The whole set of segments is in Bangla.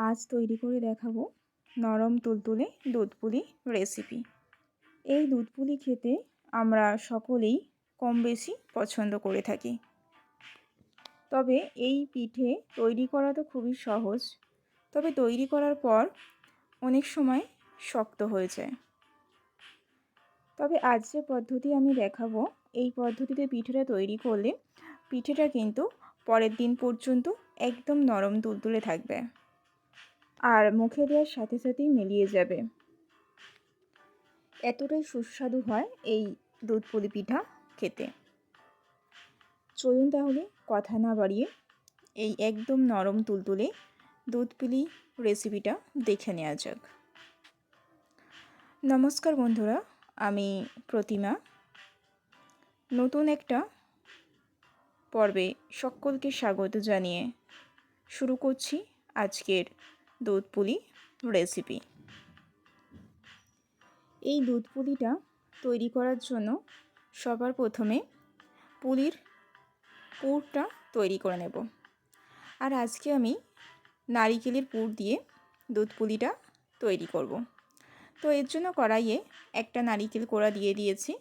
আজ তৈরি করে দেখাবো নরম তুলতুলে দুধ পুলি রেসিপি। এই দুধ পুলি খেতে আমরা সকলেই কম বেশি পছন্দ করে থাকি। তবে এই পিঠে তৈরি করা তো খুবই সহজ, তবে তৈরি করার পর অনেক সময় শক্ত হয়ে যায়। তবে আজ যে পদ্ধতি আমি দেখাবো, এই পদ্ধতিতে পিঠেটা তৈরি করলে পিঠেটা কিন্তু পরের দিন পর্যন্ত একদম নরম তুলতুলে থাকবে আর মুখে দেওয়ার সাথে সাথেই মিলিয়ে যাবে। এতটাই সুস্বাদু হয় এই দুধ পুলি পিঠা খেতে। চলুন তাহলে কথা না বাড়িয়ে এই একদম নরম তুলতুলে দুধ পুলি রেসিপিটা দেখে নেওয়া যাক। নমস্কার বন্ধুরা, আমি প্রতিমা। নতুন একটা পর্বে সকলকে স্বাগত জানিয়ে শুরু করছি আজকের দুধ পুলি রেসিপি। এই দুধ পুলিটা তৈরি করার জন্য সবার প্রথমে পুলির পুরটা তৈরি করে নেব। আর আজকে আমি নারিকেলের পুর দিয়ে দুধ পুলিটা তৈরি করব। তো এর জন্য কড়াইয়ে একটা নারিকেল কোড়া দিয়ে দিয়েছি,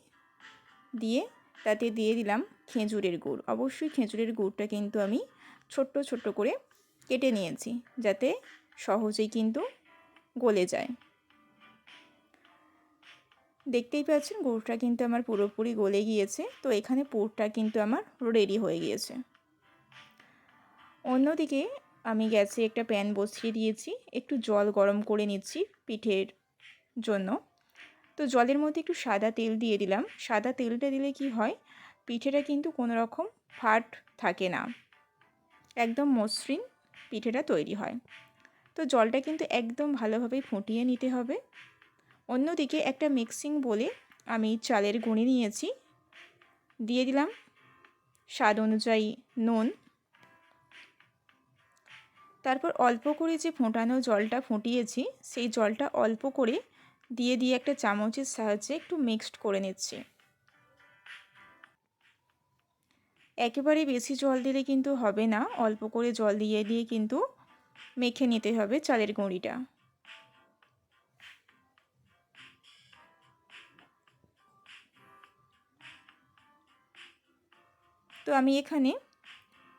দিয়ে তাতে দিয়ে দিলাম খেজুরের গুড়। অবশ্যই খেজুরের গুড়টা কিন্তু আমি ছোট্ট ছোট্ট করে কেটে নিয়েছি, যাতে সহজেই কিন্তু গলে যায়। দেখতেই পাচ্ছেন গুড়টা কিন্তু আমার পুরোপুরি গলে গিয়েছে। তো এখানে পুরটা কিন্তু আমার রেডি হয়ে গিয়েছে। অন্যদিকে আমি গ্যাসে একটা প্যান বসিয়ে দিয়েছি, একটু জল গরম করে নিচ্ছি পিঠের জন্য। তো জলের মধ্যে একটু সাদা তেল দিয়ে দিলাম। সাদা তেলটা দিলে কি হয়, পিঠেটা কিন্তু কোনো রকম ফাট থাকে না, একদম মসৃণ পিঠেটা তৈরি হয়। তো জলটা কিন্তু একদম ভালোভাবে ফুটিয়ে নিতে হবে। অন্যদিকে একটা মিক্সিং বলে আমি চালের গুঁড়ি নিয়েছি, দিয়ে দিলাম স্বাদ অনুযায়ী নুন। তারপর অল্প করে যে ফোটানো জলটা ফুটিয়েছি, সেই জলটা অল্প করে দিয়ে একটা চামচের সাহায্যে একটু মিক্সড করে নিচ্ছি। একেবারে বেশি জল দিলে কিন্তু হবে না, অল্প করে জল দিয়ে কিন্তু মেখে নিতে হবে চালের গুঁড়িটা। তো আমি এখানে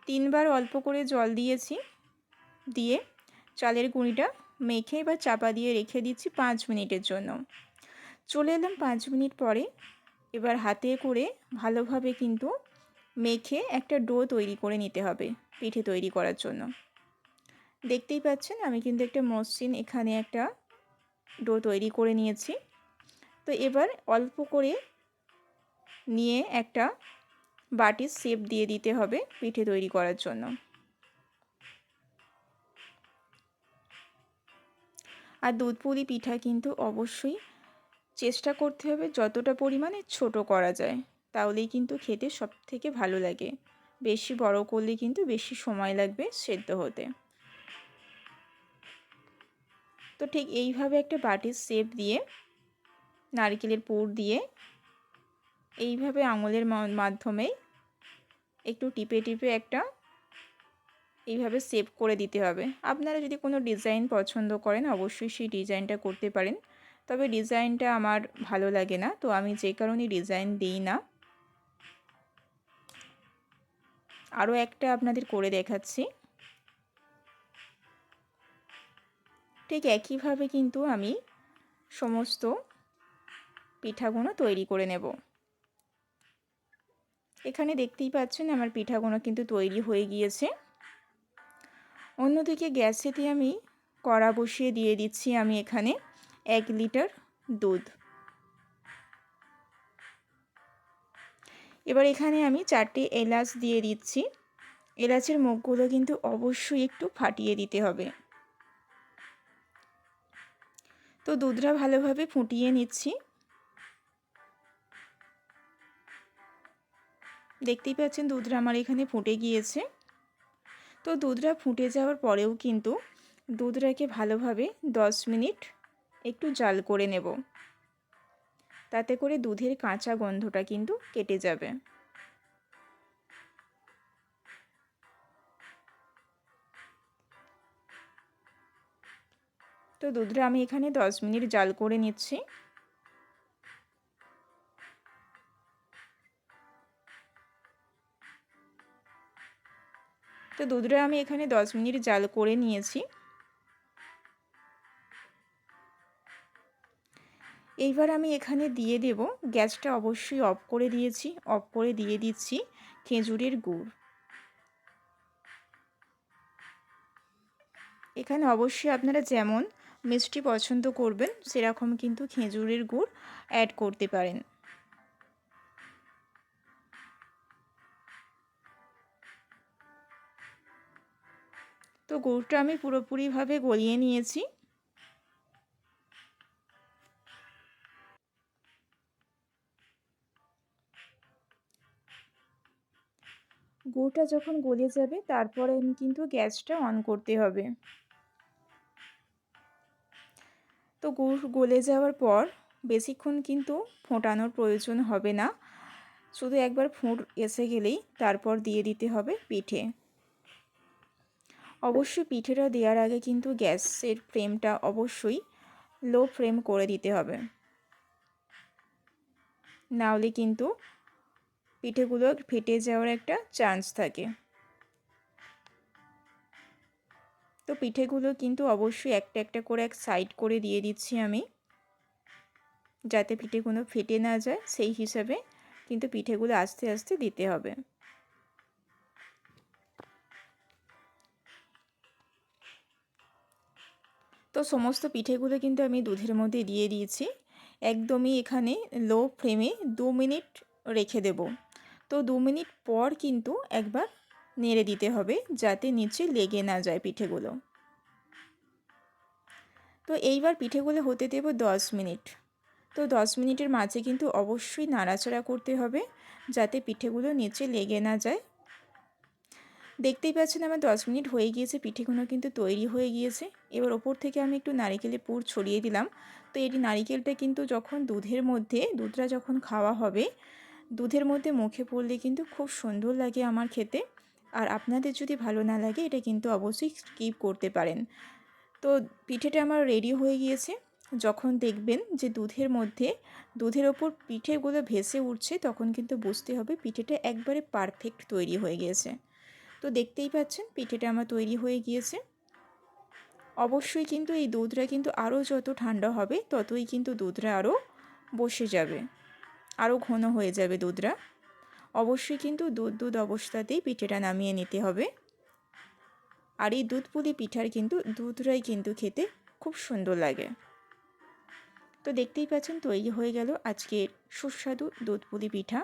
3 বার অল্প করে জল দিয়েছি, দিয়ে চালের গুঁড়িটা মেখে বা চাপা দিয়ে রেখে দিচ্ছি 5 মিনিটের জন্য। চলে এলাম 5 মিনিট পরে। এবার হাতে করে ভালোভাবে কিন্তু মেখে একটা ডো তৈরি করে নিতে হবে পিঠে তৈরি করার জন্য। দেখতেই পাচ্ছেন আমি কিন্তু একটা মসৃণ এখানে একটা ডো তৈরি করে নিয়েছি। তো এবার অল্প করে নিয়ে একটা বাটির শেপ দিয়ে দিতে হবে পিঠে তৈরি করার জন্য। আর দুধ পুলি পিঠা কিন্তু অবশ্যই চেষ্টা করতে হবে যতটা পরিমাণে ছোট করা যায়, তাহলেই কিন্তু খেতে সব থেকে ভালো লাগে। বেশি বড় করলে কিন্তু বেশি সময় লাগবে সেদ্ধ হতে। তো ঠিক এইভাবে একটা বাটির শেপ দিয়ে নারকেলের পুর দিয়ে এইভাবে আঙুলের মাধ্যমে একটু টিপে টিপে একটা এইভাবে শেপ করে দিতে হবে। আপনারা যদি কোনো ডিজাইন পছন্দ করেন অবশ্যই সেই ডিজাইনটা করতে পারেন, তবে ডিজাইনটা আমার ভালো লাগে না, তো আমি যে কারণে ডিজাইন দিই না। আরও একটা আপনাদের করে দেখাচ্ছি। ঠিক একইভাবে কিন্তু আমি সমস্ত পিঠাগুলো তৈরি করে নেব। এখানে দেখতেই পাচ্ছেন আমার পিঠাগুলো কিন্তু তৈরি হয়ে গিয়েছে। অন্যদিকে গ্যাসেতে আমি কড়া বসিয়ে দিয়ে দিচ্ছি আমি এখানে 1 লিটার দুধ। এবার এখানে আমি 4টে এলাচ দিয়ে দিচ্ছি। এলাচের মুখগুলো কিন্তু অবশ্যই একটু ফাটিয়ে দিতে হবে। তো দুধটা ভালোভাবে ফুটিয়ে নিচ্ছি। দেখতেই পাচ্ছেন দুধটা আমার এখানে ফুটে গিয়েছে। তো দুধটা ফুটে যাওয়ার পরেও কিন্তু দুধটাকে ভালোভাবে 10 মিনিট একটু জাল করে নেব, তাতে করে দুধের কাঁচা গন্ধটা কিন্তু কেটে যাবে। তো দুধটা আমি এখানে 10 মিনিট জাল করে নিচ্ছি। তো দুধটা আমি এখানে 10 মিনিট জাল করে নিয়েছি। এইবার আমি এখানে দিয়ে দেব, গ্যাসটা অবশ্যই অফ করে দিয়েছি, অফ করে দিয়ে দিচ্ছি খেজুরের গুড়। এখানে অবশ্যই আপনারা যেমন মিষ্টি পছন্দ করবেন সেরকম কিন্তু খেজুরের গুড় অ্যাড করতে পারেন। তো গুড়টা আমি পুরোপুরিভাবে গলিয়ে নিয়েছি। গুড়টা যখন গলে যাবে তারপরে আমি কিন্তু গ্যাসটা অন করতে হবে। তো গুড় গলে যাওয়ার পর বেশিক্ষণ কিন্তু ফোটানোর প্রয়োজন হবে না, শুধু একবার ফুট এসে গেলেই তারপর দিয়ে দিতে হবে পিঠে। অবশ্যই পিঠেটা দেওয়ার আগে কিন্তু গ্যাসের ফ্লেমটা অবশ্যই লো ফ্লেম করে দিতে হবে, নাহলে কিন্তু পিঠেগুলো ফেটে যাওয়ার একটা চান্স থাকে। তো পিঠেগুলো কিন্তু অবশ্যই একটা একটা করে এক সাইড করে দিয়ে দিচ্ছি আমি, যাতে পিঠেগুলো ফেটে না যায় সেই হিসাবে কিন্তু পিঠেগুলো আস্তে আস্তে দিতে হবে। তো সমস্ত পিঠেগুলো কিন্তু আমি দুধের মধ্যে দিয়ে দিয়েছি। একদমই এখানে লো ফ্লেমে 2 মিনিট রেখে দেব। তো 2 মিনিট পর কিন্তু একবার নেড়ে দিতে হবে, যাতে নিচে লেগে না যায় পিঠেগুলো। তো এইবার পিঠেগুলো হতে দেব 10 মিনিট। তো 10 মিনিটের মাঝে কিন্তু অবশ্যই নাড়াচাড়া করতে হবে, যাতে পিঠেগুলো নিচে লেগে না যায়। দেখতেই পাচ্ছেন আমার 10 মিনিট হয়ে গিয়েছে, পিঠেগুলো কিন্তু তৈরি হয়ে গিয়েছে। এবার ওপর থেকে আমি একটু নারিকেলের পুর ছড়িয়ে দিলাম। তো এই নারিকেলটা কিন্তু যখন দুধটা যখন খাওয়া হবে, দুধের মধ্যে মুখে পড়লে কিন্তু খুব সুন্দর লাগে আমার খেতে। আর আপনাদের যদি ভালো না লাগে এটা কিন্তু অবশ্যই স্কিপ করতে পারেন। তো পিঠেটা আমার রেডি হয়ে গিয়েছে। যখন দেখবেন যে দুধের ওপর পিঠেগুলো ভেসে উঠছে, তখন কিন্তু বুঝতে হবে পিঠেটা একবারে পারফেক্ট তৈরি হয়ে গিয়েছে। তো দেখতেই পাচ্ছেন পিঠেটা আমার তৈরি হয়ে গিয়েছে। অবশ্যই কিন্তু এই দুধটা কিন্তু আরও যত ঠান্ডা হবে ততই কিন্তু দুধটা আরও বসে যাবে, আরও ঘন হয়ে যাবে দুধটা। অবশ্যই কিন্তু দুধ অবস্থাতেই পিঠেটা নামিয়ে নিতে হবে। আর এই দুধ পুলি পিঠার কিন্তু দুধটাই কিন্তু খেতে খুব সুন্দর লাগে। তো দেখতেই পাচ্ছেন তৈরি হয়ে গেল আজকের সুস্বাদু দুধ পুলি পিঠা।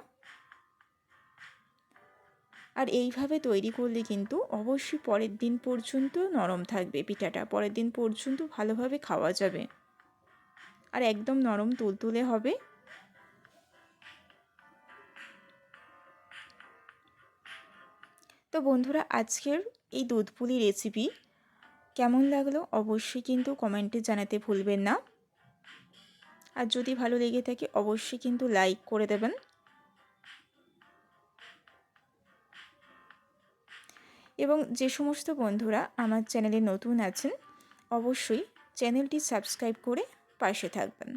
আর এইভাবে তৈরি করলে কিন্তু অবশ্যই পরের দিন পর্যন্ত নরম থাকবে পিঠাটা, পরের দিন পর্যন্ত ভালোভাবে খাওয়া যাবে আর একদম নরম তুলতুলে হবে। তো বন্ধুরা, আজকের এই দুধ পুলি রেসিপি কেমন লাগলো অবশ্যই কিন্তু কমেন্টে জানাতে ভুলবেন না। আর যদি ভালো লেগে থাকে অবশ্যই কিন্তু লাইক করে দেবেন। এবং যে সমস্ত বন্ধুরা আমার চ্যানেলে নতুন আছেন অবশ্যই চ্যানেলটি সাবস্ক্রাইব করে পাশে থাকবেন।